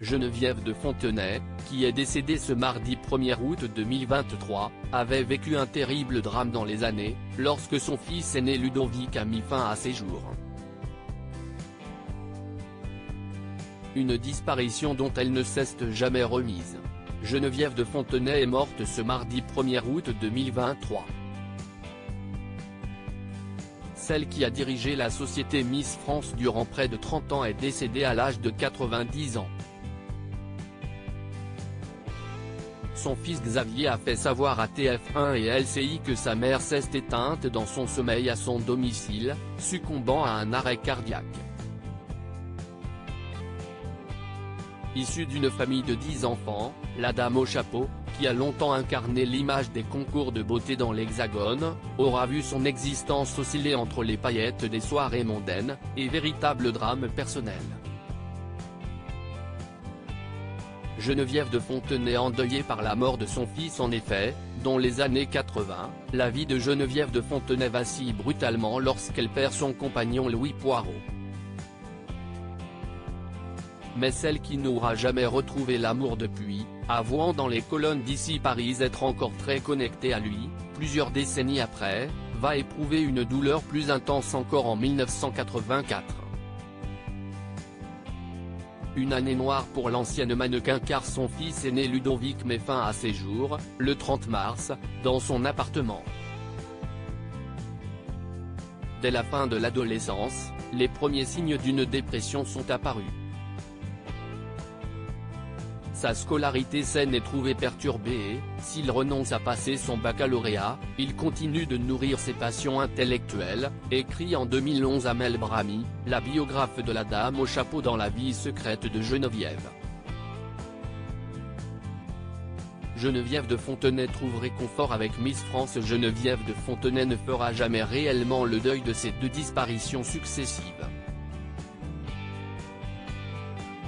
Geneviève de Fontenay, qui est décédée ce mardi 1er août 2023, avait vécu un terrible drame dans les années, lorsque son fils aîné Ludovic a mis fin à ses jours. Une disparition dont elle ne s'est jamais remise. Geneviève de Fontenay est morte ce mardi 1er août 2023. Celle qui a dirigé la société Miss France durant près de 30 ans est décédée à l'âge de 90 ans. Son fils Xavier a fait savoir à TF1 et LCI que sa mère s'est éteinte dans son sommeil à son domicile, succombant à un arrêt cardiaque. Issue d'une famille de 10 enfants, la dame au chapeau, qui a longtemps incarné l'image des concours de beauté dans l'Hexagone, aura vu son existence osciller entre les paillettes des soirées mondaines, et véritable drame personnel. Geneviève de Fontenay endeuillée par la mort de son fils. En effet, dans les années 80, la vie de Geneviève de Fontenay vacille brutalement lorsqu'elle perd son compagnon Louis Poirot. Mais celle qui n'aura jamais retrouvé l'amour depuis, avouant dans les colonnes d'Ici Paris être encore très connectée à lui, plusieurs décennies après, va éprouver une douleur plus intense encore en 1984. Une année noire pour l'ancienne mannequin car son fils aîné Ludovic met fin à ses jours, le 30 mars, dans son appartement. Dès la fin de l'adolescence, les premiers signes d'une dépression sont apparus. Sa scolarité saine est trouvée perturbée et, s'il renonce à passer son baccalauréat, il continue de nourrir ses passions intellectuelles, écrit en 2011 Amel Brahmi, la biographe de la dame au chapeau dans la vie secrète de Geneviève. Geneviève de Fontenay trouve réconfort avec Miss France. Geneviève de Fontenay ne fera jamais réellement le deuil de ces deux disparitions successives.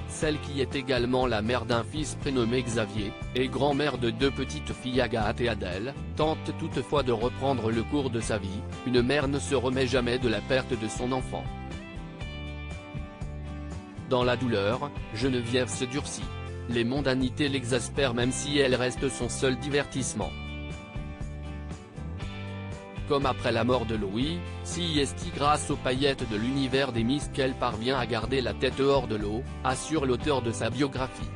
Celle qui est également la mère d'un fils prénommé Xavier, et grand-mère de deux petites filles Agathe et Adèle, tente toutefois de reprendre le cours de sa vie. Une mère ne se remet jamais de la perte de son enfant. Dans la douleur, Geneviève se durcit. Les mondanités l'exaspèrent même si elles restent son seul divertissement. Comme après la mort de Louis, c'est grâce aux paillettes de l'univers des Miss qu'elle parvient à garder la tête hors de l'eau, assure l'auteur de sa biographie.